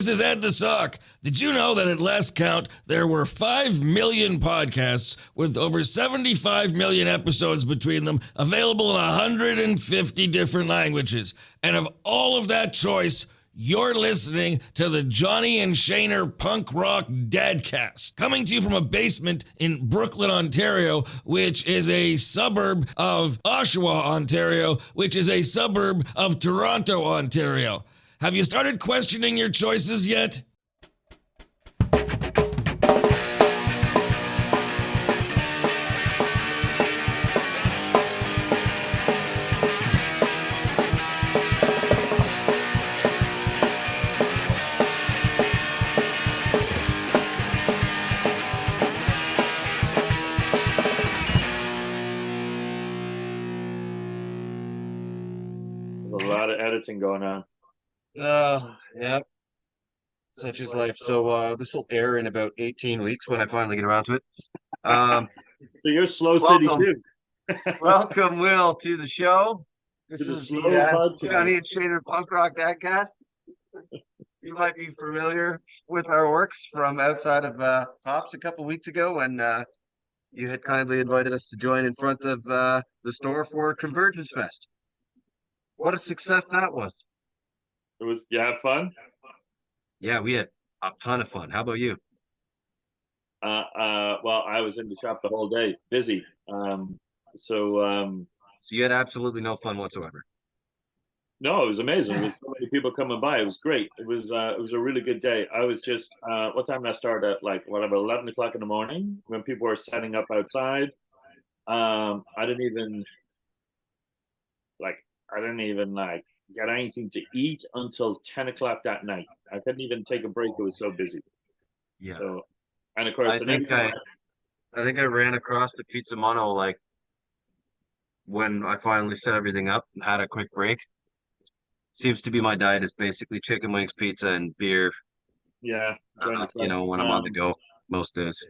This is Ed the Sock. Did you know that at last count, there were 5 million podcasts with over 75 million episodes between them available in 150 different languages? And of all of that choice, you're listening to the Johnny and Shaner Punk Rock Dadcast, coming to you from a basement in Brooklyn, Ontario, which is a suburb of Oshawa, Ontario, which is a suburb of Toronto, Ontario. Have you started questioning your choices yet? There's a lot of editing going on. Yeah. Such is life. So this will air in about 18 weeks when I finally get around to it. So you're Slow City too. Welcome, Will, to the show. This To the is Slow the Podcast. Johnny and Shaner Punk Rock Dadcast. You might be familiar with our works from outside of Kopps a couple weeks ago when you had kindly invited us to join in front of the store for Convergence Fest. What a success that was. It was, you had fun? Yeah, we had a ton of fun. How about you? Well, I was in the shop the whole day, busy. So you had absolutely no fun whatsoever. no, it was amazing. There was so many people coming by. It was great. It was a really good day. I was just what time did I start at? Like whatever, 11 o'clock in the morning when people were setting up outside. I didn't even get anything to eat until 10 o'clock that night. I couldn't even take a break. It was so busy. Yeah. So, and of course, I think I ran across the Pizza Mono like when I finally set everything up and had a quick break. Seems to be my diet is basically chicken wings, pizza, and beer. yeah, When I'm on the go most days.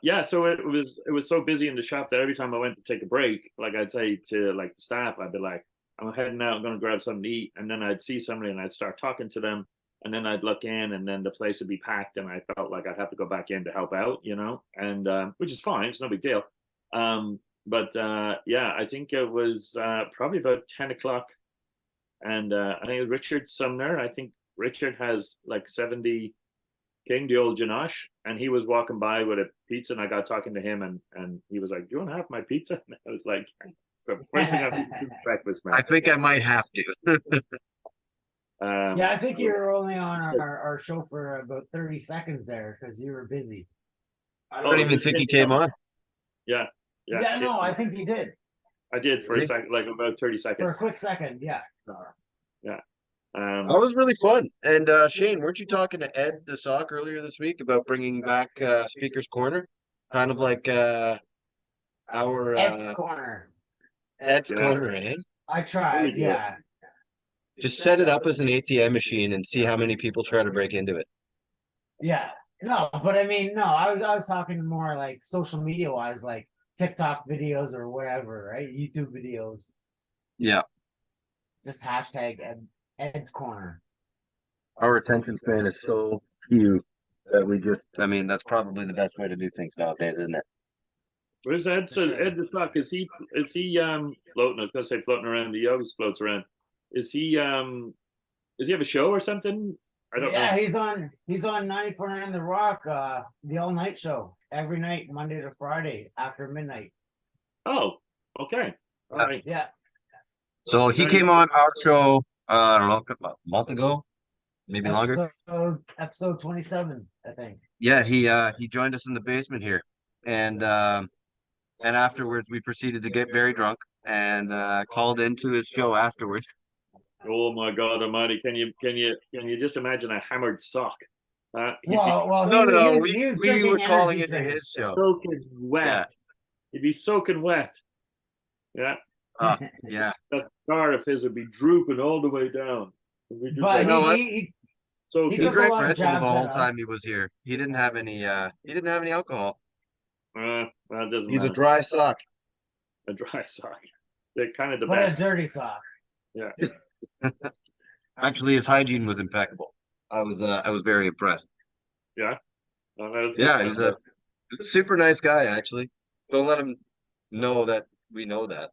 Yeah, so it was so busy in the shop that every time I went to take a break, like I'd say to like the staff, I'd be like, I'm heading out, I'm gonna grab something to eat, and then I'd see somebody and I'd start talking to them, and then I'd look in, and then the place would be packed, and I felt like I'd have to go back in to help out, and which is fine, it's no big deal. But yeah, I think it was probably about 10 o'clock, and I think it was Richard Sumner. I think Richard has like 70 King, the old Janosh, and he was walking by with a pizza, and I got talking to him, and he was like, "Do you want to have my pizza?" And I was like, "So first thing I have to do is breakfast, man." I think I might have to. Yeah, I think you were only on our show for about 30 seconds there because you were busy. I don't even think he came on. Yeah. No, I think he did. I did for a second, like about 30 seconds. For a quick second, yeah. Yeah. That was really fun. And Shane, weren't you talking to Ed the Sock earlier this week about bringing back Speaker's Corner? Kind of like our Ed's Corner. Ed's Corner, eh? I tried, yeah. Just set it up as an ATM machine and see how many people try to break into it. Yeah. No, but I mean, no, I was talking more like social media wise, like TikTok videos or whatever, right? YouTube videos. Yeah. Just hashtag Ed's Corner. Our attention span is so few that that's probably the best way to do things nowadays, isn't it? Where's Ed? So Ed the Sock, is he floating? I was gonna say floating around. He always floats around. Does he have a show or something? I don't know. Yeah, he's on 94.9 The Rock, the all night show every night, Monday to Friday after midnight. Oh, okay. All right. Yeah. So he came on our show, I don't know, a month ago, maybe longer. Episode 27, I think. Yeah, he joined us in the basement here, and afterwards we proceeded to get very drunk and called into his show afterwards. Oh my God Almighty! Can you just imagine a hammered sock? He was we were calling into his show. Soaking wet. Yeah. He'd be soaking wet. Yeah. Yeah. That scar of his would be drooping all the way down. But he drank Red Bull the whole time he was here. He didn't have any alcohol. Well, it doesn't He's matter. a dry sock. A dry sock. They're kind of the but best. But a dirty sock. Yeah. Actually, his hygiene was impeccable. I was very impressed. Yeah. Well, that was good Yeah, stuff. he's a super nice guy, actually. Don't let him know that we know that.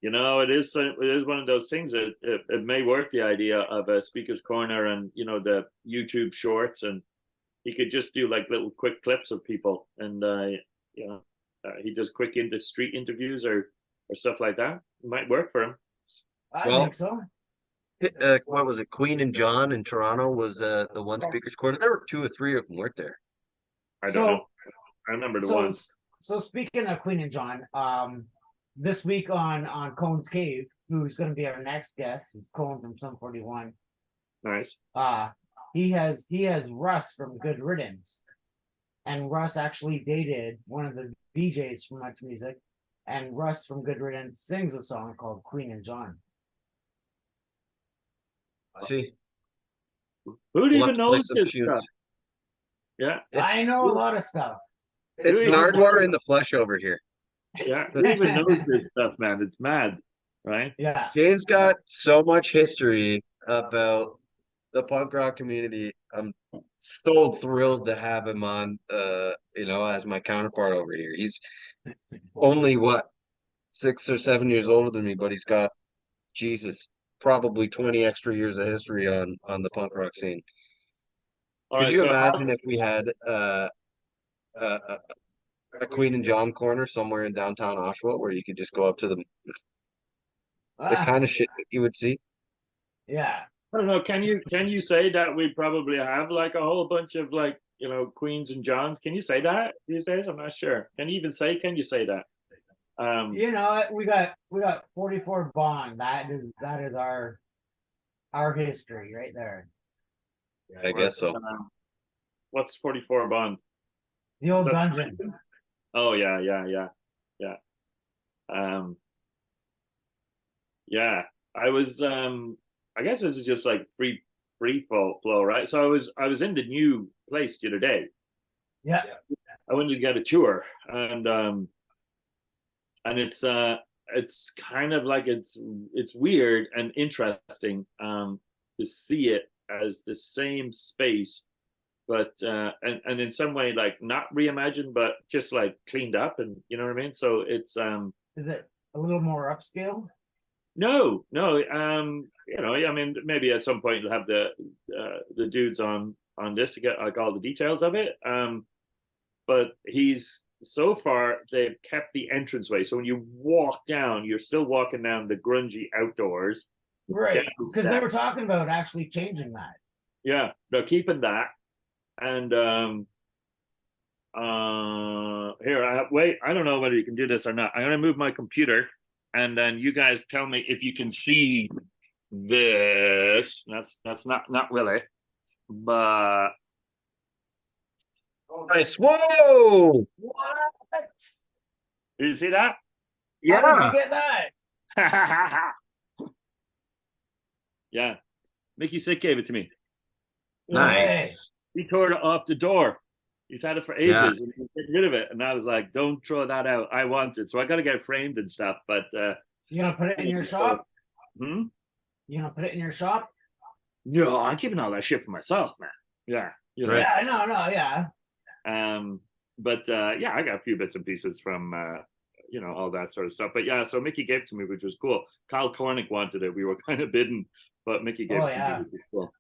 You know, it is one of those things that it may work, the idea of a speaker's corner and the YouTube shorts, and he could just do like little quick clips of people, and he does quick into street interviews or stuff like that. It might work for him. I Well, think so. What was it? Queen and John in Toronto was the one speaker's corner. There were two or three of them, weren't there? I don't know. I remember the so one. so speaking of Queen and John, this week on Cone's Cave, who's going to be our next guest, is Cone from Sum 41. Nice. He has Russ from Good Riddance, and Russ actually dated one of the VJs from Much Music, and Russ from Good Riddance sings a song called Queen and John. See, Who we'll even have to play knows some this tunes. stuff? Yeah. I know a lot of stuff. It's Who even Nardwar in the flesh over here. Yeah. Who even knows this stuff, man? It's mad, right? Yeah. Shane's got so much history about the punk rock community. I'm so thrilled to have him on, as my counterpart over here. He's only what, 6 or 7 years older than me, but he's got, Jesus, probably 20 extra years of history on the punk rock scene. All Could right. you So imagine if we had a, a Queen and John corner somewhere in downtown Oshawa where you could just go up to the kind of shit that you would see? Yeah. I don't know. Can you say that we probably have like a whole bunch of like Queens and Johns? Can you say that these days? I'm not sure. Can you even say? Can you say that? We got 44 Bond. That is our history right there. I guess so. What's 44 Bond? The old dungeon. Oh yeah. Yeah. I was I guess this is just like free flow, right? So I was in the new place the other day. Yeah. I wanted to get a tour, and it's kind of like it's weird and interesting to see it as the same space, but and in some way like not reimagined, but just like cleaned up, and you know what I mean. So it's Is it a little more upscale? no, I mean, maybe at some point you'll have the dudes on this to get like all the details of it. But so far they've kept the entranceway, so when you walk down, you're still walking down the grungy outdoors. Right, because they were talking about actually changing that. Yeah, they're keeping that, and wait, I don't know whether you can do this or not. I'm gonna move my computer, and then you guys tell me if you can see this. That's not really, but Nice. Whoa! What? do you see that? How did you get that? Yeah, Mickey Sick gave it to me. Nice. He tore it off the door. He's had it for ages, Yeah. and he's getting rid of it. And I was like, "Don't throw that out. I want it." So I got to get it framed and stuff. But You gonna put it in your shop? Hmm? You gonna put it in your shop? No, I'm keeping all that shit for myself, man. Yeah, Right. Yeah, no, yeah. But yeah, I got a few bits and pieces from all that sort of stuff. But yeah, so Mickey gave it to me, which was cool. Kyle Cornick wanted it. We were kind of bidden, but Mickey gave it to me, which was cool.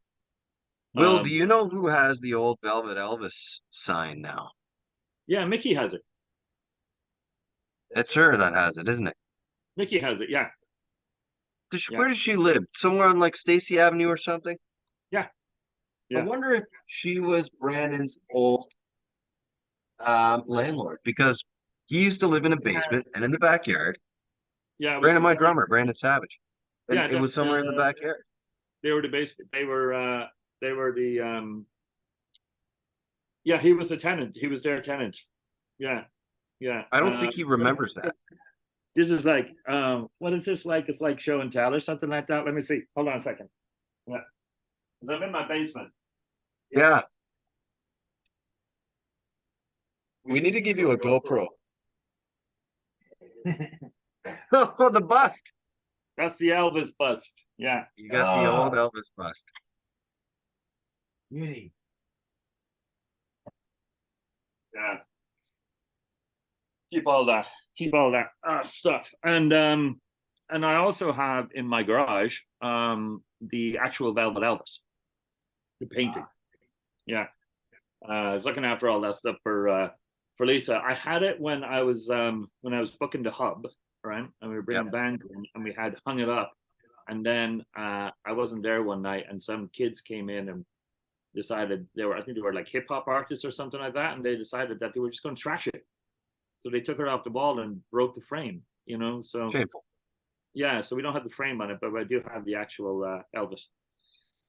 Will, do you know who has the old Velvet Elvis sign now? Yeah, Mickey has it. It's her that has it, isn't it? Mickey has it. Yeah. Where does she live? Somewhere on like Stacy Avenue or something? Yeah. I wonder if she was Brandon's old landlord, because he used to live in a basement and in the backyard. Yeah. Brandon, my drummer, Brandon Savage. And Yeah, it was somewhere in the backyard. They were the basement. They were the yeah, he was a tenant. He was their tenant. Yeah. I don't think he remembers that. This is like what is this like? It's like show and tell or something like that. Let me see. Hold on a second. Yeah. Because I'm in my basement. Yeah. We need to give you a GoPro. Oh, the bust. That's the Elvis bust. Yeah. You got the old Elvis bust. Beauty. Yeah. Keep all that stuff. And I also have in my garage the actual Velvet Elvis, the painting. Yeah. I was looking after all that stuff for Lisa. I had it when I was booking the hub, right? And we were bringing bands in, and we had hung it up. And then I wasn't there one night, and some kids came in and decided I think they were like hip hop artists or something like that, and they decided that they were just going to trash it. So they took it off the wall and broke the frame, So Shameful. yeah, so we don't have the frame on it, but I do have the actual Elvis,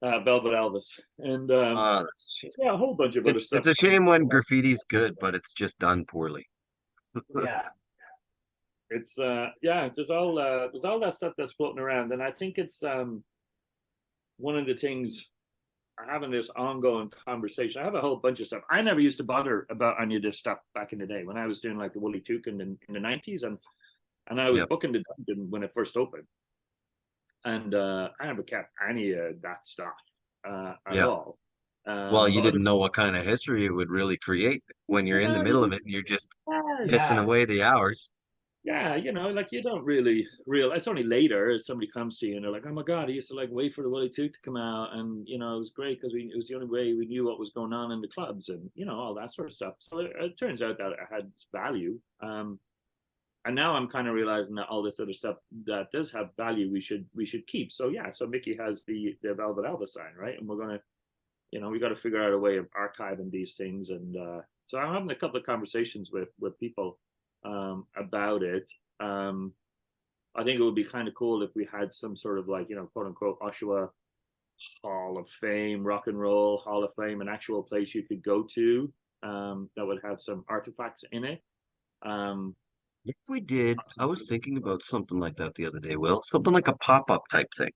Velvet Elvis, and That's a shame. yeah, a whole bunch of other stuff. It's a shame when graffiti's good, but it's just done poorly. Yeah. It's there's all that stuff that's floating around, and I think it's one of the things having this ongoing conversation. I have a whole bunch of stuff. I never used to bother about any of this stuff back in the day when I was doing like the Woolly Took in the 90s, and I was booking the dungeon when it first opened, and I never kept any of that stuff at all. Well, you didn't know what kind of history it would really create when you're in the middle of it and you're just pissing away the hours. Yeah, like you don't really real. It's only later as somebody comes to you and they're like, "Oh my God, I used to like wait for the Woolly Took to come out, and it was great because it was the only way we knew what was going on in the clubs and all that sort of stuff." So it turns out that it had value. And now I'm kind of realizing that all this other stuff that does have value, we should keep. So yeah, so Mickey has the Velvet Elvis sign, right? And we're gonna, we got to figure out a way of archiving these things. And so I'm having a couple of conversations with people about it. I think it would be kind of cool if we had some sort of like, quote unquote, Oshawa Hall of Fame, Rock and Roll Hall of Fame, an actual place you could go to that would have some artifacts in it. If we did, I was thinking about something like that the other day, Will. Something like a pop-up type thing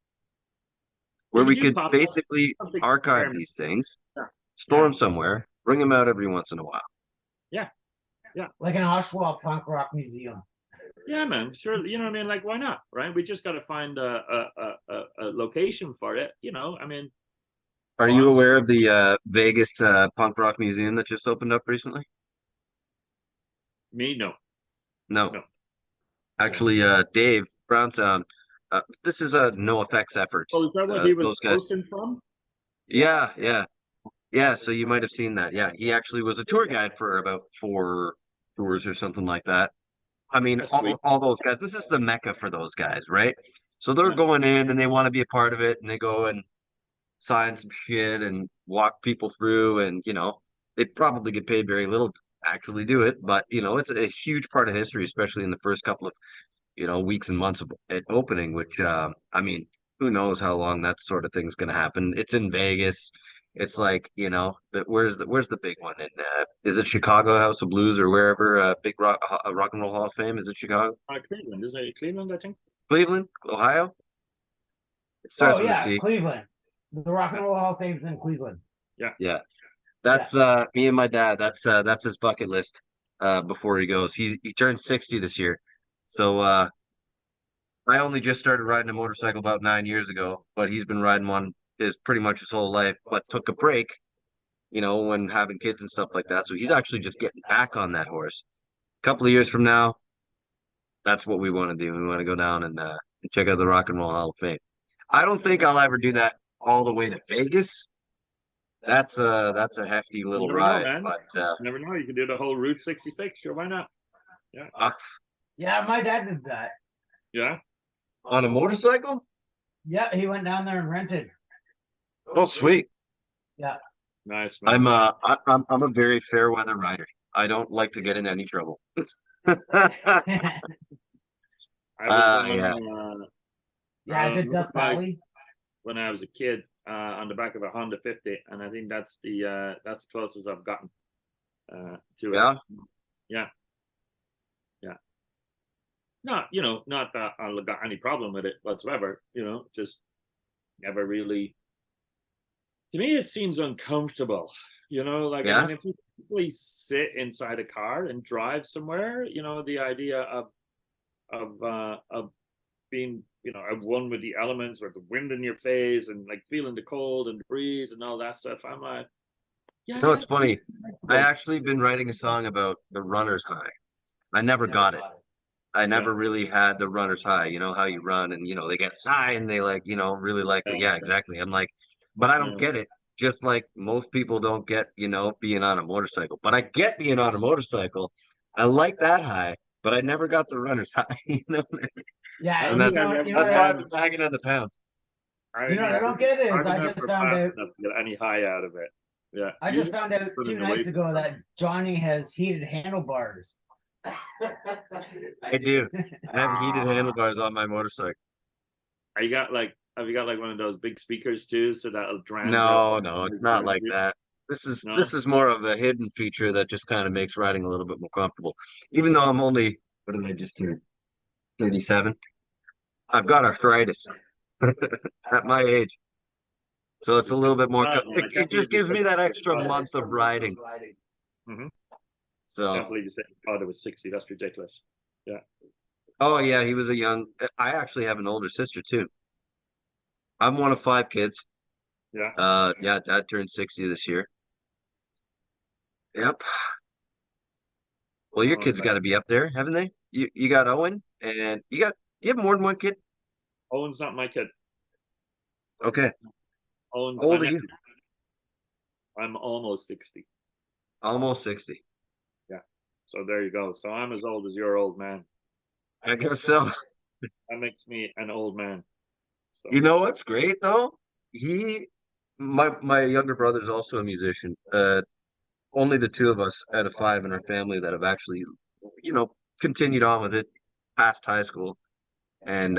where we could basically archive these things, store them somewhere, bring them out every once in a while. Yeah. Like an Oshawa punk rock museum. Yeah, man. Sure. You know what I mean? Like, why not? Right? We just got to find a location for it. I mean. Are you aware of the Vegas punk rock museum that just opened up recently? Me? No. No. Actually, Dave Brownsound, this is a no effects effort. Oh, is that what he was posting from? Yeah. So you might have seen that. Yeah, he actually was a tour guide for about 4 tours or something like that. I mean, all those guys. This is the mecca for those guys, right? So they're going in and they want to be a part of it, and they go and sign some shit and walk people through, and they probably get paid very little to actually do it, but it's a huge part of history, especially in the first couple of weeks and months of it opening, which I mean, who knows how long that sort of thing's going to happen. It's in Vegas. It's like, where's the big one in is it Chicago House of Blues or wherever, big rock and roll Hall of Fame? Is it Chicago? Cleveland. Is it Cleveland, I think? Cleveland, Ohio? It starts with a C. Cleveland. The Rock and Roll Hall of Fame's in Cleveland. Yeah. That's me and my dad. That's his bucket list before he goes. He turned 60 this year. So I only just started riding a motorcycle about 9 years ago, but he's been riding one pretty much his whole life, but took a break, when having kids and stuff like that. So he's actually just getting back on that horse. A couple of years from now, that's what we want to do. We want to go down and check out the Rock and Roll Hall of Fame. I don't think I'll ever do that all the way to Vegas. That's a hefty little ride, but never know. You can do the whole Route 66. Sure, why not? Yeah. Yeah, my dad did that. Yeah. On a motorcycle? Yeah, he went down there and rented. Oh, sweet. Yeah. Nice. I'm a very fair weather rider. I don't like to get in any trouble. I did Duck Valley when I was a kid on the back of a Honda 50, and I think that's the closest I've gotten to it. Yeah. Not that I've got any problem with it whatsoever. Just never really. To me, it seems uncomfortable. I mean, if you really sit inside a car and drive somewhere, the idea of being at one with the elements, with the wind in your face and like feeling the cold and the breeze and all that stuff. I'm like, yeah, No, it's funny. I Well, actually been writing a song about the runner's high. I never got it. I never really had the runner's high. You know how you run and they get high and they like, really like to, yeah, exactly. I'm like, but I don't yeah. get it. Just like most people don't get, being on a motorcycle. But I get being on a motorcycle. I like that high, but I never got the runner's high, Yeah, I And don't think that's I never, that's why I've been bagging on the pounds. I you know what I mean, don't get I is was I just never found fast out. enough to get any high out of it. Yeah. I You just found out running 2 away nights from ago them. that Johnny has heated handlebars. I do. I have heated handlebars on my motorcycle. Have you got like one of those big speakers too, so that'll drown No, your no, it's not like that. No? This is more of a hidden feature that just kind of makes riding a little bit more comfortable. Even though I'm only, what did I just turn? 37. I've got arthritis at my age. So it's a little bit more, I it can't just believe you gives said me that extra God, month of riding. mhm. Can't So, believe you said God, it was 60. That's ridiculous. Yeah. oh yeah, he was a young, I actually have an older sister too. I'm one of 5 kids. Yeah. Yeah, dad turned 60 this year. Yep. Well, your Oh, kids got to be up there, haven't they? You got Owen and you have more than one kid? Owen's not my kid. Okay. Owen's How my old are you? nephew. I'm almost 60. Almost 60. Yeah. So there you go. So I'm as old as your old man. I guess so. That makes me an old man. So You know what's great though? He, my younger brother's also a musician. Only the two of us out of 5 in our family that have actually, you know, continued on with it past high school. And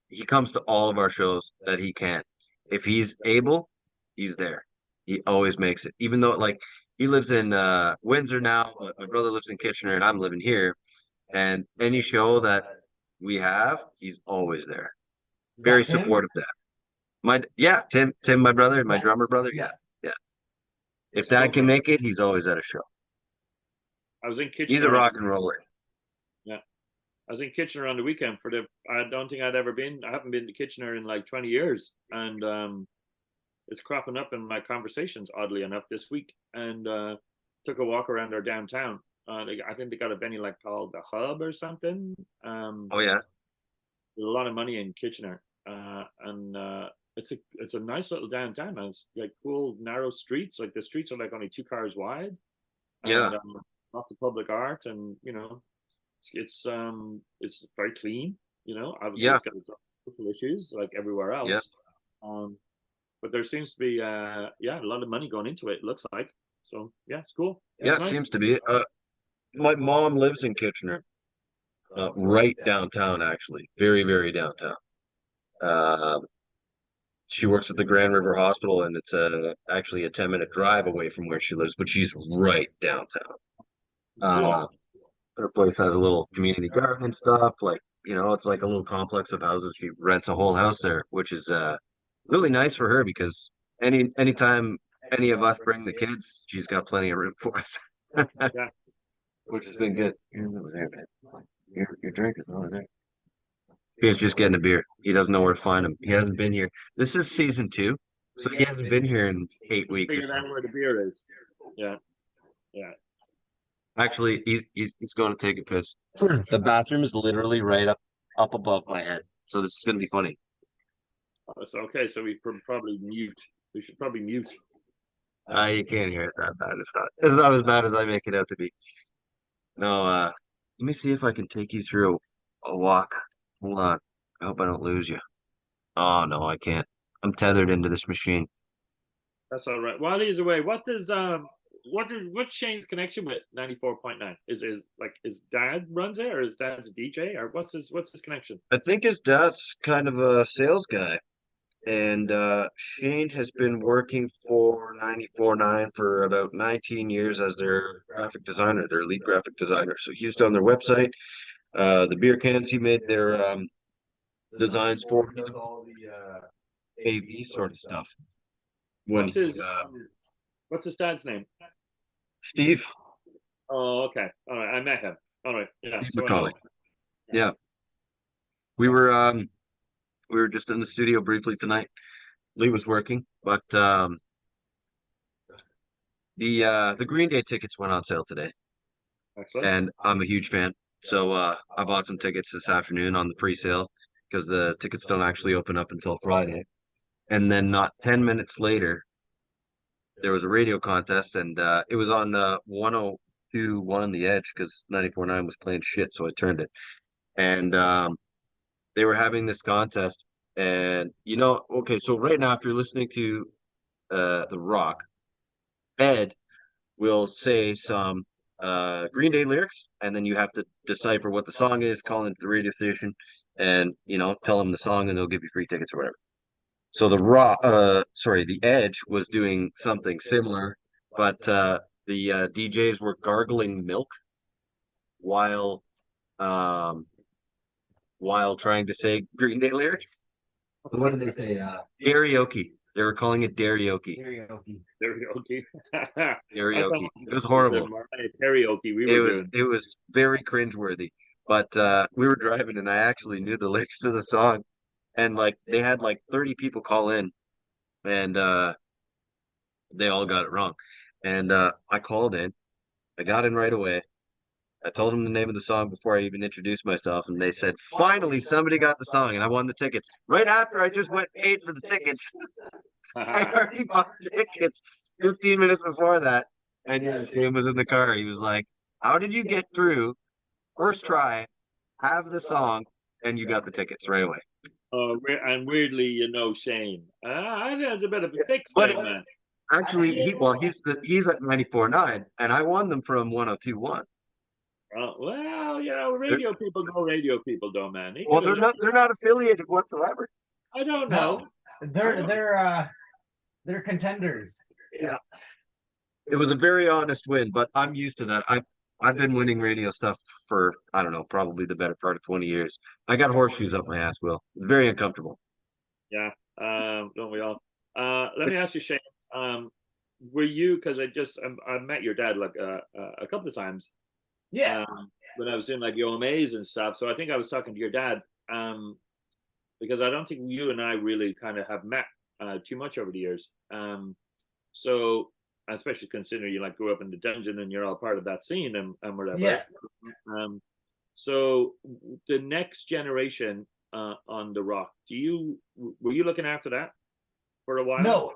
he comes to all of our shows that he can. If he's able, he's there. He always makes it. Even though like he lives in Windsor now, but my brother lives in Kitchener and I'm living here. And any show that we have, he's always there. Very That Tim? supportive of that. Yeah, Tim, my brother, my Yeah. drummer brother. Yeah, yeah. If dad can make it, he's always at a show. I was in He's a Kitchener. rock and roller. Yeah. I was in Kitchener on the weekend I don't think I'd ever been. I haven't been to Kitchener in like 20 years. And it's cropping up in my conversations, oddly enough, this week. And took a walk around their downtown. I think they got a venue like called the Hub or something. Oh yeah, There's a lot of money in Kitchener, and it's a nice little downtown. And it's like cool narrow streets. Like the streets are like only 2 cars wide, yeah, and lots of public art, and it's very clean. Obviously yeah, it's got its own social issues like everywhere yeah, else. Um, but there seems to be a lot of money going into it. It looks like so. Yeah, it's cool. yeah. It's It nice. seems to be. My mom lives in Kitchener, right downtown, actually, very, very downtown. Um, she works at the Grand River Hospital, and it's actually a 10-minute drive away from where she lives, but she's right downtown. Uh, Cool. her place has a little community garden and stuff. Like, it's like a little complex of houses. She rents a whole house there, which is really nice for her because anytime any of us bring the kids, she's got plenty of room for us, Yeah. which has been good. Here's over there, man. Your drink is over there. He's just getting a beer. He doesn't know where to find him. He hasn't been here. This is season 2, so he hasn't been here in 8 weeks or Figured so. out where the beer is. Yeah. Yeah. Actually, he's going to take a piss. The bathroom is literally right up above my head, so this is going to be funny. So okay, so we probably mute. We should probably mute. You can't hear it that bad. It's not as bad as I make it out to be. No, let me see if I can take you through a walk. Hold on. I hope I don't lose you. Oh no, I can't. I'm tethered into this machine. That's all right. While he's away, what's Shane's connection with 94.9? Is dad runs it, or is dad's a DJ, or what's his connection? I think his dad's kind of a sales guy. And Shane has been working for 94.9 for about 19 years as their graphic designer, their lead graphic designer. So he's done their website, the beer cans he made their designs for. He does all the AV sort of stuff. When What's his what's his dad's name? Steve, Oh, okay. All right. I met him. All right. Yeah. Steve So I know. McCauley. Yeah. we were just in the studio briefly tonight. Lee was working, but the Green Day tickets went on sale today, Excellent. and I'm a huge fan. So I bought some tickets this afternoon on the pre-sale because the tickets don't actually open up until Friday. And then not 10 minutes later, there was a radio contest, and it was on 102.1 The Edge because 94.9 was playing shit, so I turned it. And they were having this contest, and okay, so right now, if you're listening to The Rock, Ed will say some Green Day lyrics, and then you have to decipher what the song is, call into the radio station, and tell them the song, and they'll give you free tickets or whatever. So the Edge was doing something similar, but the DJs were gargling milk while trying to say Green Day lyrics. What did they say? Karaoke. They were calling it karaoke. Karaoke. Karaoke. Karaoke. It was horrible. Karaoke we were doing. It was very cringeworthy. But we were driving, and I actually knew the lyrics to the song. And like they had like 30 people call in, and they all got it wrong. And I called in. I got in right away. I told them the name of the song before I even introduced myself, and they said, "Finally, somebody got the song," and I won the tickets. Right after I just went and paid for the tickets. I already bought tickets 15 minutes before that, and Shane was in the car. He was like, "How did you get through? First try, have the song, and you got the tickets right away." And weirdly, Shane. There's a bit of a thick But skin, man. actually, he's at 94.9, and I won them from 102.1. Well, radio people know radio people, don't man. Well, they're not affiliated whatsoever. I don't know. No, they're contenders. Yeah. It was a very honest win, but I'm used to that. I've been winning radio stuff for, I don't know, probably the better part of 20 years. I got horseshoes up my ass, Will. Very uncomfortable. Yeah. Don't we all? Let me ask you, Shane. Were you, because I met your dad like a couple of times. Yeah. When I was doing like OMAs and stuff. So I think I was talking to your dad because I don't think you and I really kind of have met too much over the years. So especially considering you like grew up in the dungeon and you're all part of that scene and whatever. Yeah. So the next generation on the Rock, were you looking after that for a while? No,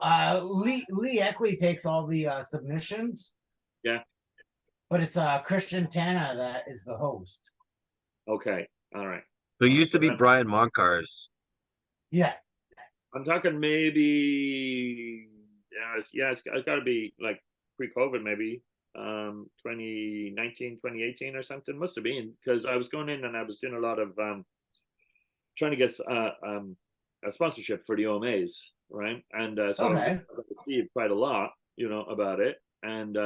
Lee Eckley takes all the submissions. Yeah. But it's Christian Tana that is the host. Okay. All right. So it used to be Brian Moncar's. Yeah. I'm talking maybe, it's got to be like pre-COVID, maybe 2019, 2018 or something. Must have been, because I was going in and I was doing a lot of trying to get a sponsorship for the OMAs, right? And so I was with Steve quite a lot, about it, and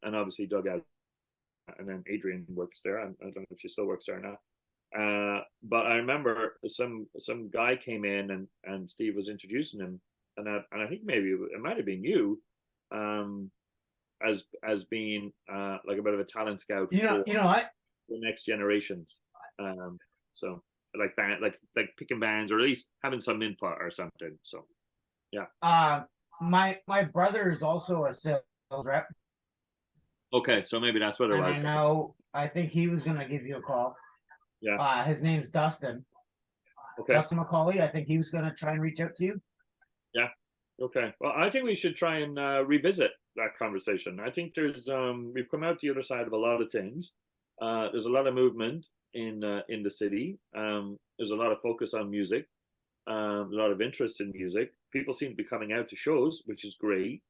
obviously Doug out. And then Adrian works there. I don't know if she still works there now. But I remember some guy came in and Steve was introducing him, and I think maybe it might have been you, as being like a bit of a talent scout. You know what? The next generations. So like picking bands or at least having some input or something. So yeah. My brother is also a sales rep. Okay, so maybe that's what it was. I think he was going to give you a call. Yeah. His name's Dustin. Okay. Dustin McCauley. I think he was going to try and reach out to you. Yeah. Okay. Well, I think we should try and revisit that conversation. I think we've come out the other side of a lot of things. There's a lot of movement in the city. There's a lot of focus on music. A lot of interest in music. People seem to be coming out to shows, which is great.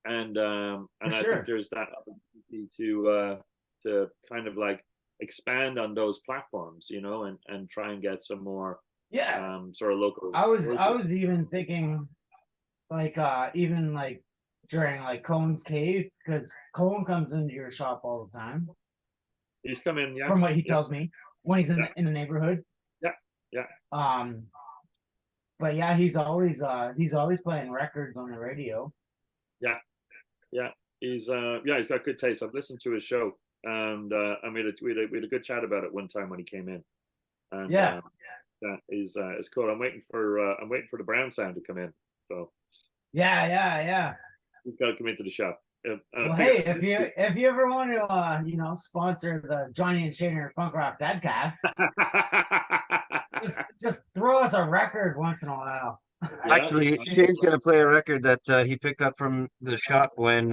And I think there's that opportunity to kind of like expand on those platforms, and try and get some more sort of local. I was even thinking like even like during like Cohen's Cave, because Cohen comes into your shop all the time. He's coming, yeah. From what he tells me when he's in the neighborhood. Yeah. But yeah, he's always playing records on the radio. Yeah, he's got good taste. I've listened to his show, and we had a good chat about it one time when he came in. And, Yeah, is cool. I'm waiting for the Brown sound to come in. So Yeah. he's got to come into the shop. Well, hey, if you ever want to sponsor the Johnny and Shaner Punk Rock Deadcast, just throw us a record once in a while. Actually, Shane's gonna play a record that he picked up from the shop when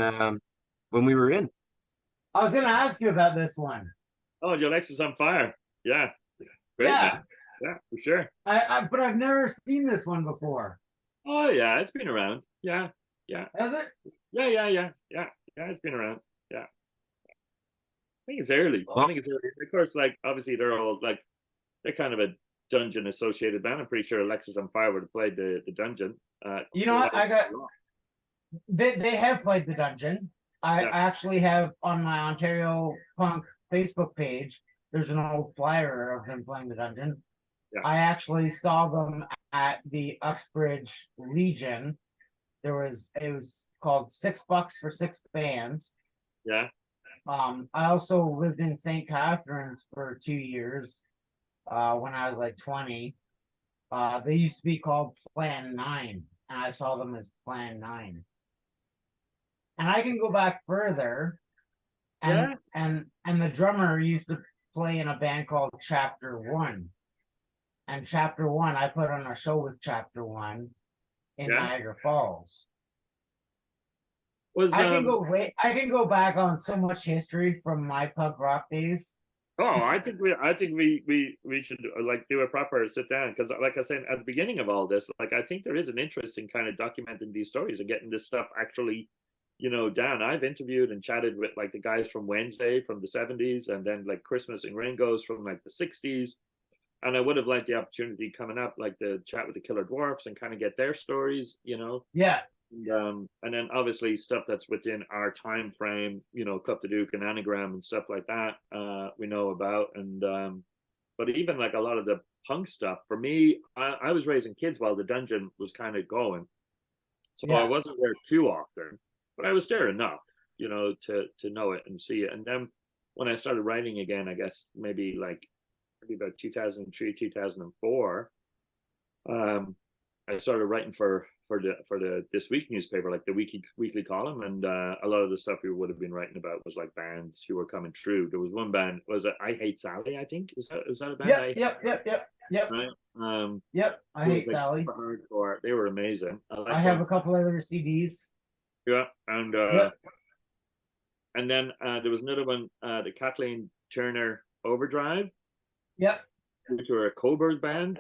we were in. I was gonna ask you about this one. Oh, your Lexus on fire. Yeah. Great, Yeah. man. Yeah, for sure. But I've never seen this one before. Oh yeah, it's been around. Yeah. Has it? Yeah, it's been around. Yeah. I think it's early. I think it's early. Of course, like obviously they're kind of a dungeon associated band. I'm pretty sure Alexis on Fire would have played the dungeon. You know what? They have played the dungeon. I actually have on my Ontario Punk Facebook page, there's an old flyer of them playing the dungeon. Yeah. I actually saw them at the Uxbridge Legion. It was called $6 for 6 bands. Yeah. I also lived in St. Catharines for 2 years when I was like 20. They used to be called Plan 9, and I saw them as Plan 9. And I can go back further, and the drummer used to play in a band called Chapeter One. And Chapeter One, I put on a show with Chapeter One in Niagara Falls. I can go back on so much history from my punk rock days. Oh, I think we should like do a proper sit down, because like I said at the beginning of all this, like I think there is an interest in kind of documenting these stories and getting this stuff actually, down. I've interviewed and chatted with like the guys from Wednesday from the 70s, and then like Christmas and Ringo's from like the 60s. And I would have liked the opportunity coming up, like the chat with the Killer Dwarfs and kind of get their stories, Yeah. And then obviously stuff that's within our time frame, Cup the Duke and Anagram and stuff like that, we know about. And but even like a lot of the punk stuff, for me, I was raising kids while the dungeon was kind of going, so I wasn't there too often, but I was there enough, to know it and see it. And then when I started writing again, I guess maybe about 2003, 2004, I started writing for the This Week newspaper, like the weekly column, and a lot of the stuff we would have been writing about was like bands who were coming through. There was one band, was it I Hate Sally? I think was that a band? Yep. Right. Yep. I Hate Sally. Hardcore. They were amazing. I have a couple other CDs. Yeah, and and then there was another one, the Kathleen Talent Overdrive. Yep. Which were a Coburg band,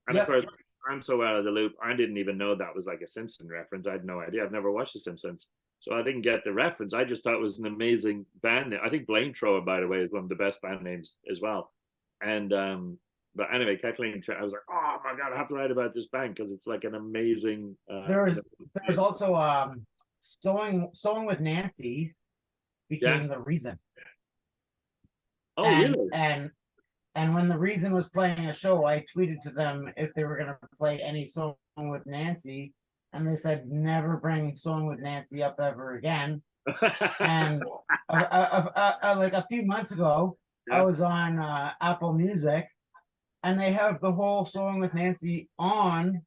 and of course I'm so out of the loop. I didn't even know that was like a Simpson reference. I had no idea. I've never watched The Simpsons, so I didn't get the reference. I just thought it was an amazing band name. I think Blame Thrower, by the way, is one of the best band names as well. And but anyway, Kathleen, I was like, oh my god, I have to write about this band because it's like an amazing. There's also Sewing with Nancie became The Reason. Oh, really? And when The Reason was playing a show, I tweeted to them if they were going to play any Sewing with Nancie, and they said never bring Sewing with Nancie up ever again. And like a few months ago, I was on Apple Music, and they have the whole Sewing with Nancie on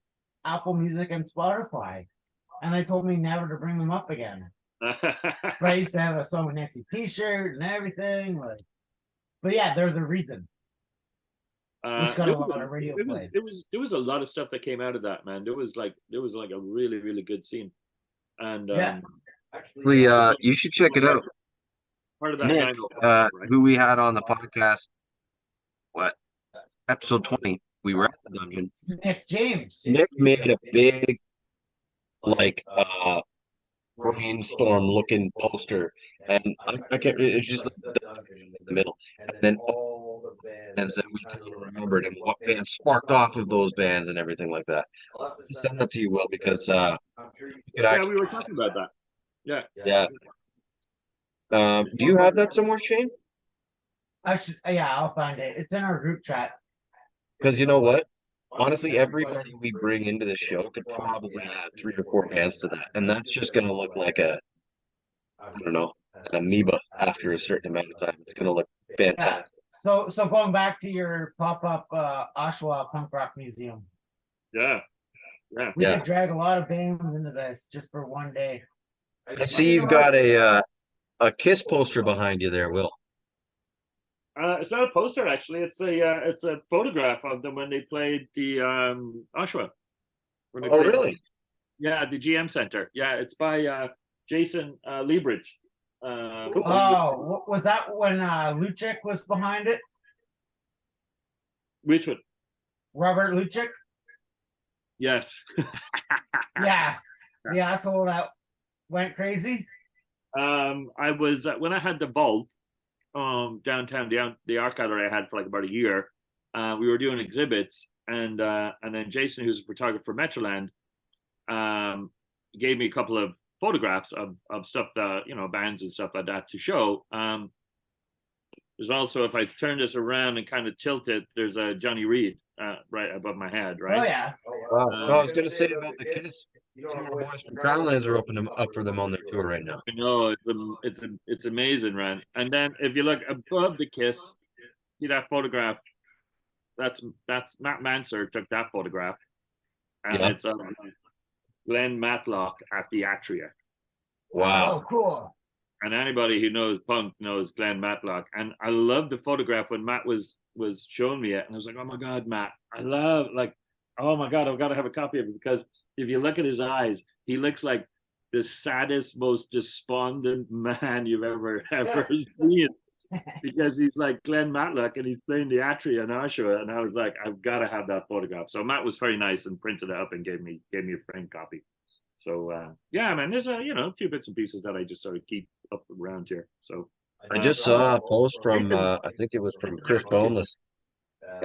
Apple Music and Spotify, and they told me never to bring them up again. But I used to have a Sewing with Nancie T-shirt and everything, but yeah, they're The Reason. Which got a lot of radio play. There was a lot of stuff that came out of that, man. There was like a really, really good scene. And actually, you should check it out. Part of that Nick, right? Who we had on the podcast, episode 20, we were at the dungeon. Nick James. Nick made a big brainstorm looking poster, and I can't. It's just like the middle, and then all the bands that we kind of remembered and what bands sparked off of those bands and everything like that. I'll send that to you, Will, because you could actually. Yeah, we were talking about that. Yeah. Do you have that somewhere, Shane? I should. Yeah, I'll find it. It's in our group chat. Because you know what? Honestly, everybody we bring into the show could probably add 3 or 4 bands to that. And that's just going to look like an amoeba after a certain amount of time. It's going to look fantastic. So going back to your pop-up Oshawa punk rock museum, Yeah. we Yeah. could drag a lot of bands into this just for one day. I see you've got a Kiss poster behind you there, Will. It's not a poster actually. It's a photograph of them when they played the Oshawa. When they Oh, played- really? Yeah, the GM Center. Yeah, it's by Jason Liebridge. Cool. Oh, was that when Luchik was behind it? Which one? Robert Luchik? Yes. Yeah. The asshole that went crazy. I was when I had the vault downtown, the art gallery I had for like about a year. We were doing exhibits, and then Jason, who's a photographer for Metroland, gave me a couple of photographs of stuff that bands and stuff like that to show. There's also, if I turn this around and kind of tilt it, there's a Johnny Reed right above my head, right? Oh yeah. No, I was going to say about the Kiss. Two of our boys from Crownlands are opening up for them on their tour right now. I know it's amazing, man. And then if you look above the Kiss, see that photograph? That's Matt Manser took that photograph, and Yeah. it's of Glenn Matlock at the Atria. Wow. Oh, cool. And anybody who knows punk knows Glenn Matlock. And I love the photograph when Matt was showing me it, and I was like, oh my god, Matt, I love, like, oh my god, I've got to have a copy of it, because if you look at his eyes, he looks like the saddest, most despondent man you've ever seen, because he's like Glenn Matlock and he's playing the Atria in Oshawa, and I was like, I've got to have that photograph. So Matt was very nice and printed it up and gave me a framed copy. So yeah, man, there's a few bits and pieces that I just sort of keep up around here. So I just saw a post from I think it was from Chris Boneless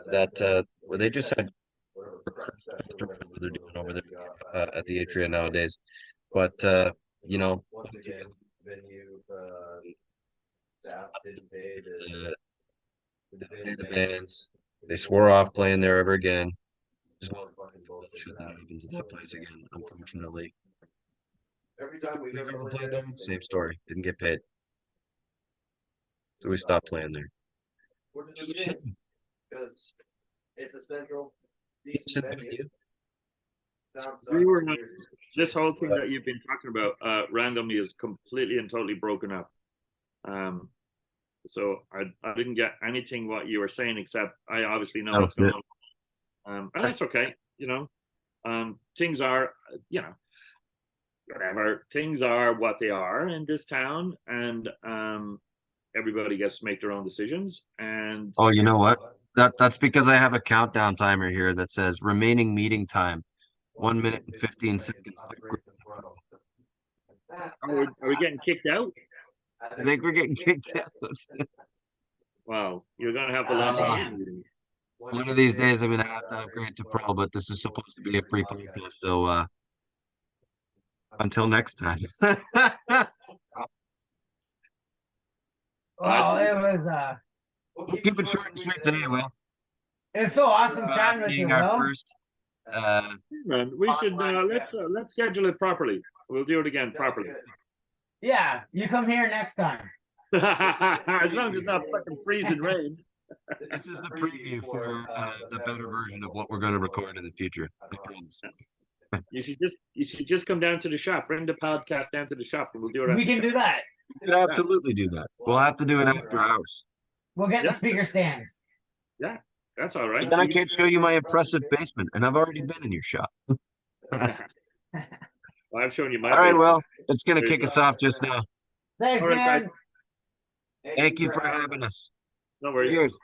that where they just had what they're doing over there at the Atria nowadays. But you know, they pay the bands. They swore off playing there ever again. Just should that happen to that place again, unfortunately. Every time we've ever played them, same story. Didn't get paid. So we stopped playing there. Because it's a central Decent decent venue. we were not, this whole thing that you've been talking about randomly is completely and totally broken up. So I didn't get anything what you were saying, except I obviously know what's going on. And that's okay, things are, whatever. Things are what they are in this town, and everybody gets to make their own decisions. And Oh, you know what? That's because I have a countdown timer here that says remaining meeting time, 1 minute and 15 seconds. are we getting kicked out? I think we're getting kicked out. Well, you're gonna have to let me in. One of these days, I'm gonna have to upgrade to pro, but this is supposed to be a free podcast. So until next time. Well, it was We'll keep it short and sweet today, Will. it's so awesome chatting with you, Being our Will. first. Man, we should let's schedule it properly. We'll do it again properly. Yeah, you come here next time. As long as it's not fucking freezing rain. This is the preview for the better version of what we're going to record in the future. I promise. You should just come down to the shop. Bring the podcast down to the shop, and we'll do it. We can do that. We could absolutely do that. We'll have to do it after hours. We'll get Yeah. the speaker stands. Yeah, that's all right. But then I can't show you my impressive basement, and I've already been in your shop. Well, I've shown you my. All right, basement. well, it's going to kick us off just now. Thanks, All right, man. Thank you for having us. No worries. Cheers.